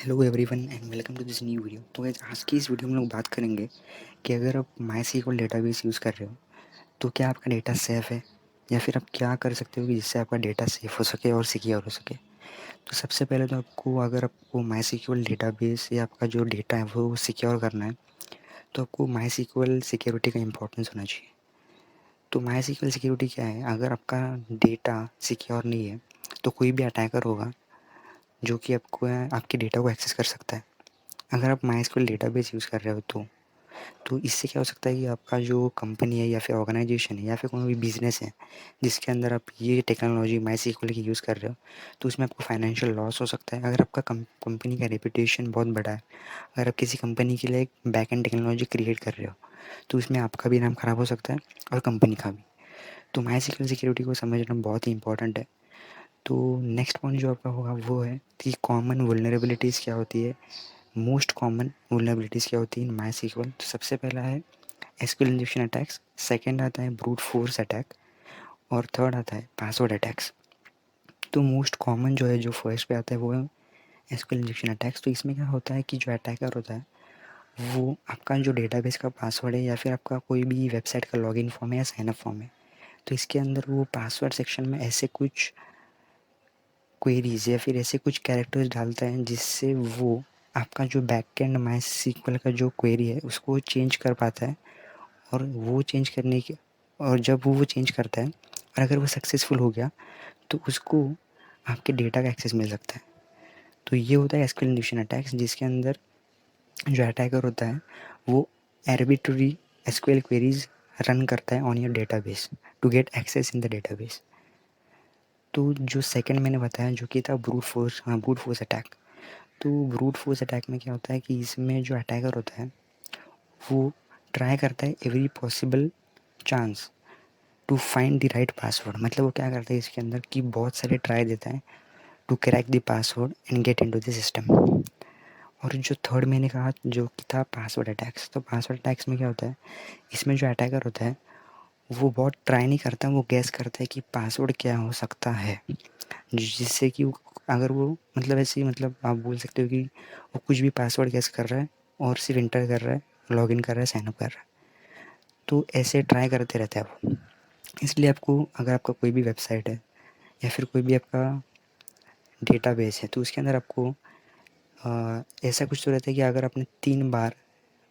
Hello everyone and welcome to this new video. तो guys आज की इस वीडियो में हम लोग बात करेंगे कि अगर आप माई डेटाबेस यूज़ कर रहे हो तो क्या आपका डेटा सेफ़ है या फिर आप क्या कर सकते हो कि जिससे आपका डेटा सेफ़ हो सके और सिक्योर हो सके। तो सबसे पहले तो आपको अगर आपको माई डेटाबेस या आपका जो डेटा है वो सिक्योर करना है तो आपको माई सिक्योरिटी का इंपॉर्टेंस होना चाहिए। तो माई सिक्योरिटी क्या है? अगर आपका डेटा सिक्योर नहीं है तो कोई भी अटैकर होगा जो कि आपको आपके डेटा को एक्सेस कर सकता है। अगर आप माई डेटाबेस यूज़ कर रहे हो तो इससे क्या हो सकता है कि आपका जो कंपनी है या फिर ऑर्गेनाइजेशन है या फिर कोई भी बिज़नेस है जिसके अंदर आप ये टेक्नोलॉजी माई की यूज़ कर रहे हो तो उसमें आपको फाइनेंशियल लॉस हो सकता है। अगर आपका कंपनी का रेपुटेशन बहुत बड़ा है, अगर आप किसी कंपनी के लिए एक बैक एंड टेक्नोलॉजी क्रिएट कर रहे हो तो उसमें आपका भी नाम ख़राब हो सकता है और कंपनी का भी। तो माई सिक्योरिटी को समझना बहुत ही इंपॉर्टेंट है। तो नेक्स्ट पॉइंट जो आपका होगा वो है कि कॉमन वल्नरेबिलिटीज़ क्या होती है, मोस्ट कॉमन वल्नरेबिलिटीज़ क्या होती है इन माई तो सबसे पहला है एसक्यूएल इंजेक्शन अटैक्स, सेकंड आता है ब्रूट फोर्स अटैक और थर्ड आता है पासवर्ड अटैक्स। तो मोस्ट कॉमन जो है जो फर्स्ट पे आता है वो है एसक्यूएल इंजेक्शन अटैक्स। तो इसमें क्या होता है कि जो अटैकर होता है वो आपका जो डेटाबेस का पासवर्ड है या फिर आपका कोई भी वेबसाइट का लॉगिन फॉर्म है या साइनअप फॉर्म है तो इसके अंदर वो पासवर्ड सेक्शन में ऐसे कुछ क्वेरीज या फिर ऐसे कुछ कैरेक्टर्स डालता है जिससे वो आपका जो बैक एंड माई सीक्वल का जो क्वेरी है उसको चेंज कर पाता है। और वो चेंज करने के और जब वो चेंज करता है और अगर वो सक्सेसफुल हो गया तो उसको आपके डेटा का एक्सेस मिल सकता है। तो ये होता है एसक्यूएल इंजेक्शन अटैक्स जिसके अंदर जो अटैकर होता है वो आर्बिट्रेरी एसक्यूएल क्वेरीज रन करता है on your database to get access in the database. तो जो सेकंड मैंने बताया जो कि था ब्रूट फोर्स अटैक। तो ब्रूट फोर्स अटैक में क्या होता है कि इसमें जो अटैकर होता है वो ट्राई करता है every possible chance to find the right password. मतलब वो क्या करता है इसके अंदर कि बहुत सारे ट्राई देता है to crack the password and get into the system. और जो थर्ड मैंने कहा जो कि था पासवर्ड अटैक्स। तो पासवर्ड अटैक्स में क्या होता है, इसमें जो अटैकर होता है वो बहुत ट्राई नहीं करता, वो गैस करता है कि पासवर्ड क्या हो सकता है जिससे कि अगर वो मतलब ऐसे ही मतलब आप बोल सकते हो कि वो कुछ भी पासवर्ड गैस कर रहा है और सिर्फ इंटर कर रहा है, लॉगिन कर रहा है, साइनअप कर रहा है। तो ऐसे ट्राई करते रहता है वो। इसलिए आपको अगर आपका कोई भी वेबसाइट है या फिर कोई भी आपका डेटाबेस है तो उसके अंदर आपको ऐसा कुछ तो रहता है कि अगर आपने 3 बार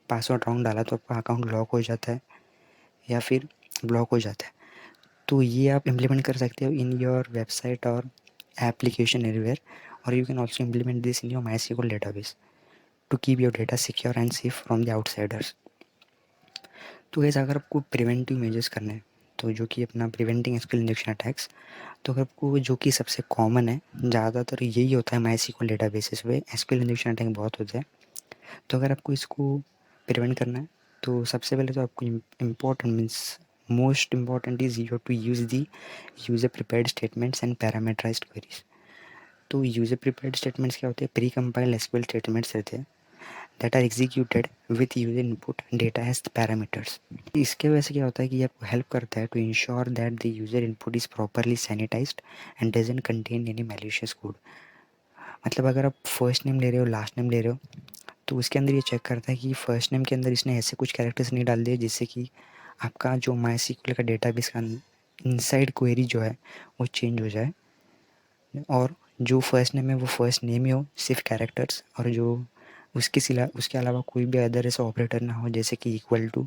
पासवर्ड रॉन्ग डाला तो आपका अकाउंट लॉक हो जाता है या फिर ब्लॉक हो जाता है। तो ये आप इम्प्लीमेंट कर सकते हो इन योर वेबसाइट और एप्लीकेशन एवरीवेयर। और you can also implement this in your my database to keep your data secure and safe from the outsiders. तो गैस अगर आपको प्रिवेंटिव मेजर्स करने हैं तो जो कि अपना प्रिवेंटिंग एसक्यूएल इंजेक्शन अटैक्स, तो अगर आपको जो कि सबसे कॉमन है ज़्यादातर यही होता है माई डेटाबेसेस पे एसक्यूएल इंजेक्शन अटैक बहुत होते हैं। तो अगर आपको इसको प्रिवेंट करना है तो सबसे पहले तो आपको important means most important is you to use the user prepared statements and parameterised queries. तो यूज़र प्रिपेयर्ड स्टेटमेंट्स क्या होते हैं, प्री कंपाइल्ड एसक्यूएल स्टेटमेंट्स रहते हैं that are executed with user input data as parameters। इसके वजह से क्या होता है कि ये आपको हेल्प करता है to ensure that the user input is properly sanitised and doesn't contain any malicious code. मतलब अगर आप फर्स्ट नेम ले रहे हो, लास्ट नेम ले रहे हो, तो उसके अंदर ये चेक करता है कि फर्स्ट नेम के अंदर इसने ऐसे कुछ कैरेक्टर्स नहीं डाल दिए जिससे कि आपका जो माई सीक्वल का डेटाबेस का इनसाइड क्वेरी जो है वो चेंज हो जाए। और जो फर्स्ट नेम है वो फर्स्ट नेम ही हो, सिर्फ कैरेक्टर्स, और जो उसके अलावा कोई भी अदर ऐसा ऑपरेटर ना हो जैसे कि इक्वल टू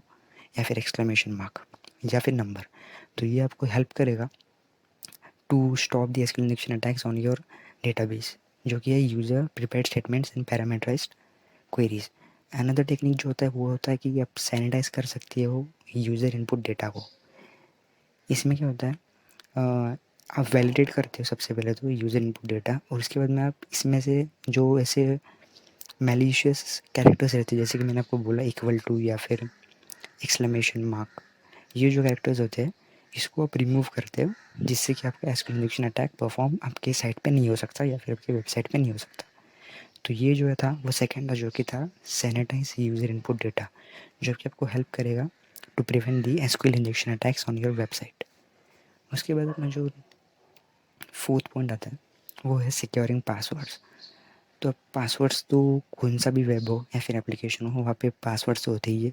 या फिर एक्सक्लेमेशन मार्क या फिर नंबर। तो ये आपको हेल्प करेगा to stop the escalation attacks on your database जो कि है user prepared statements and parameterised queries. Another technique जो होता है वो होता है कि आप सैनिटाइज कर सकती हो यूज़र इनपुट डेटा को। इसमें क्या होता है, आप वैलिडेट करते हो सबसे पहले तो यूज़र इनपुट डेटा और उसके बाद में आप इसमें से जो ऐसे मैलिशियस कैरेक्टर्स रहते हैं जैसे कि मैंने आपको बोला इक्वल टू या फिर एक्सक्लेमेशन मार्क, ये जो कैरेक्टर्स होते हैं इसको आप रिमूव करते हो जिससे कि आपका एस्केलेशन अटैक परफॉर्म आपके साइट पे नहीं हो सकता या फिर आपके वेबसाइट पे नहीं हो सकता। तो ये जो है था वो सेकेंड था जो कि था सैनिटाइज यूज़र इनपुट डेटा, जो कि आपको हेल्प करेगा to prevent the SQL injection attacks on your website. उसके बाद अपना जो फोर्थ पॉइंट आता है वो है सिक्योरिंग पासवर्ड्स। तो अब पासवर्ड्स तो कौन सा भी वेब हो या फिर एप्लीकेशन हो, वहाँ पे पासवर्ड्स तो होते ही है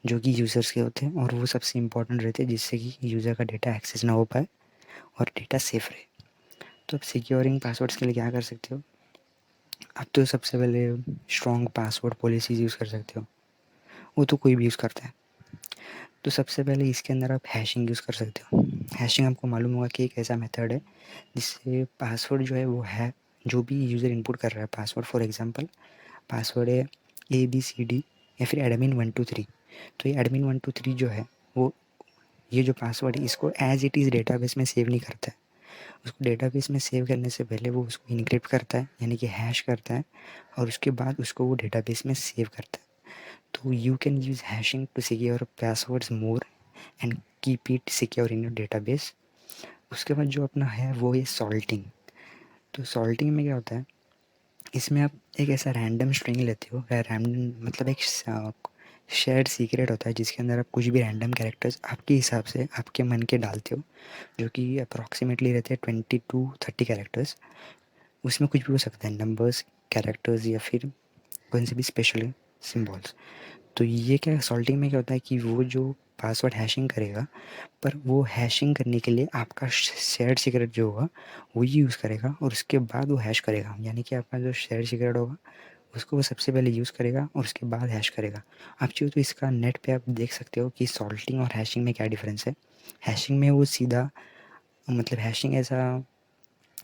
जो कि यूज़र्स के होते हैं, और वो सबसे इम्पोर्टेंट रहते हैं जिससे कि यूज़र का डेटा एक्सेस ना हो पाए और डेटा सेफ रहे। तो अब सिक्योरिंग पासवर्ड्स के लिए क्या कर सकते हो, आप तो सबसे पहले स्ट्रॉन्ग पासवर्ड पॉलिसीज़ यूज़ कर सकते हो, वो तो कोई भी यूज़ करता है। तो सबसे पहले इसके अंदर आप हैशिंग यूज़ कर सकते हो। हैशिंग आपको मालूम होगा कि एक ऐसा मेथड है जिससे पासवर्ड जो है वो है, जो भी यूज़र इनपुट कर रहा है पासवर्ड, फॉर एग्जांपल पासवर्ड है ABCD या फिर admin123, तो ये admin123 जो है वो, ये जो पासवर्ड है इसको एज इट इज़ डेटाबेस में सेव नहीं करता है। उसको डेटाबेस में सेव करने से पहले वो उसको इनक्रिप्ट करता है, यानी कि हैश करता है, और उसके बाद उसको वो डेटाबेस में सेव करता है। तो you can use hashing to secure passwords more and keep it secure in your database. उसके बाद जो अपना है वो है सॉल्टिंग। तो सॉल्टिंग में क्या होता है, इसमें आप एक ऐसा रैंडम स्ट्रिंग लेते हो, रैंडम मतलब एक शेयर्ड सीक्रेट होता है जिसके अंदर आप कुछ भी रैंडम कैरेक्टर्स आपके हिसाब से आपके मन के डालते हो, जो कि अप्रॉक्सीमेटली रहते हैं 20 to 30 कैरेक्टर्स। उसमें कुछ भी हो सकता है, नंबर्स, कैरेक्टर्स या फिर कौन से भी स्पेशल सिम्बॉल्स। तो ये क्या सॉल्टिंग में क्या होता है कि वो जो पासवर्ड हैशिंग करेगा, पर वो हैशिंग करने के लिए आपका शेयर्ड सीक्रेट जो होगा वो यूज़ करेगा और उसके बाद वो हैश करेगा, यानी कि आपका जो शेयर्ड सीक्रेट होगा उसको वो सबसे पहले यूज़ करेगा और उसके बाद हैश करेगा। आप चाहो तो इसका नेट पे आप देख सकते हो कि सॉल्टिंग और हैशिंग में क्या डिफरेंस है। हैशिंग में वो सीधा मतलब हैशिंग ऐसा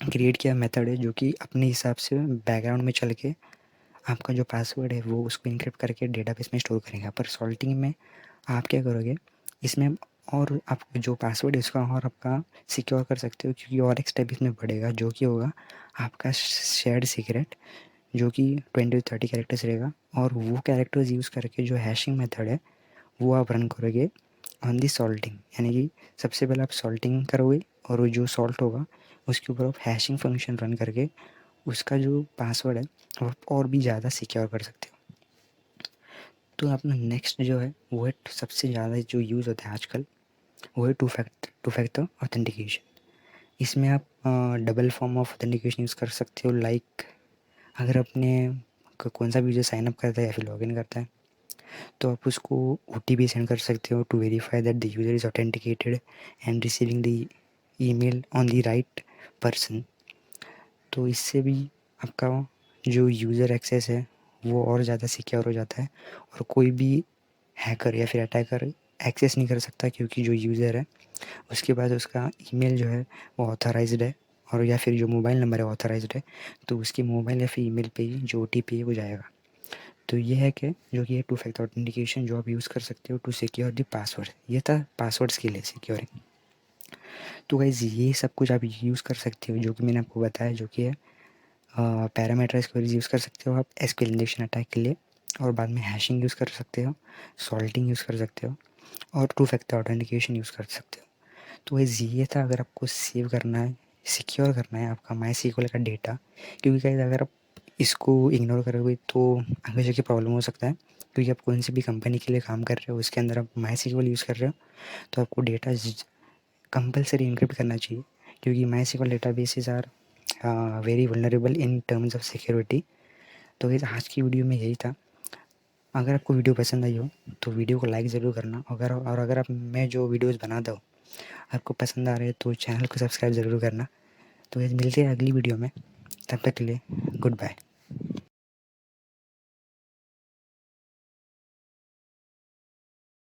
क्रिएट किया मेथड है जो कि अपने हिसाब से बैकग्राउंड में चल के आपका जो पासवर्ड है वो उसको इनक्रिप्ट करके डेटाबेस में स्टोर करेगा। पर सॉल्टिंग में आप क्या करोगे, इसमें और आप जो पासवर्ड है उसका और आपका सिक्योर कर सकते हो, क्योंकि और एक स्टेप इसमें बढ़ेगा जो कि होगा आपका शेयर्ड सीक्रेट, जो कि 20 to 30 कैरेक्टर्स रहेगा, और वो कैरेक्टर्स यूज़ करके जो हैशिंग मेथड है वो आप रन करोगे ऑन दी सॉल्टिंग, यानी कि सबसे पहले आप सॉल्टिंग करोगे और वो जो सॉल्ट होगा उसके ऊपर आप हैशिंग फंक्शन रन करके उसका जो पासवर्ड है वो और भी ज़्यादा सिक्योर कर सकते हो। तो अपना नेक्स्ट जो है वो है सबसे ज़्यादा जो यूज़ होता है आजकल, वो है टू फैक्टर ऑथेंटिकेशन। इसमें आप double form of authentication use कर सकते हो, लाइक अगर अपने कौन सा भी यूज़र साइन अप करता है या फिर लॉगिन करता है तो आप उसको OTP सेंड कर सकते हो to verify that the user is authenticated and receiving the email on the right person. तो इससे भी आपका जो यूज़र एक्सेस है वो और ज़्यादा सिक्योर हो जाता है, और कोई भी हैकर या फिर अटैकर एक्सेस नहीं कर सकता, क्योंकि जो यूज़र है उसके पास उसका ईमेल जो है वो ऑथराइज्ड है, और या फिर जो मोबाइल नंबर है ऑथराइज्ड है, तो उसके मोबाइल या फिर ईमेल पे ही जो OTP है वो जाएगा। तो ये है कि जो कि है टू फैक्टर ऑथेंटिकेशन जो आप यूज़ कर सकते हो टू सिक्योर द पासवर्ड। ये था पासवर्ड्स के लिए सिक्योरिंग। तो गाइज़ ये सब कुछ आप यूज़ कर सकते हो जो कि मैंने आपको बताया, जो कि है पैरामीटराइज़ क्वेरीज यूज़ कर सकते हो आप एसक्यूएल इंजेक्शन अटैक के लिए, और बाद में हैशिंग यूज़ कर सकते हो, सॉल्टिंग यूज़ कर सकते हो, और टू फैक्टर ऑथेंटिकेशन यूज़ कर सकते हो। तो गाइज़ ये था, अगर आपको सेव करना है, सिक्योर करना है आपका MySQL का डेटा, क्योंकि गाइज़ अगर आप इसको इग्नोर करोगे तो आगे जाके प्रॉब्लम हो सकता है, क्योंकि आप कौन सी भी कंपनी के लिए काम कर रहे हो उसके अंदर आप MySQL यूज़ कर रहे हो, तो आपको डेटा कंपलसरी इनक्रिप्ट करना चाहिए, क्योंकि MySQL databases are very vulnerable in terms of security. तो गाइस आज की वीडियो में यही था। अगर आपको वीडियो पसंद आई हो तो वीडियो को लाइक ज़रूर करना, अगर आप मैं जो वीडियोस बनाता हूँ आपको पसंद आ रहे हैं तो चैनल को सब्सक्राइब ज़रूर करना। तो गाइस मिलते हैं अगली वीडियो में, तब तक के लिए गुड बाय।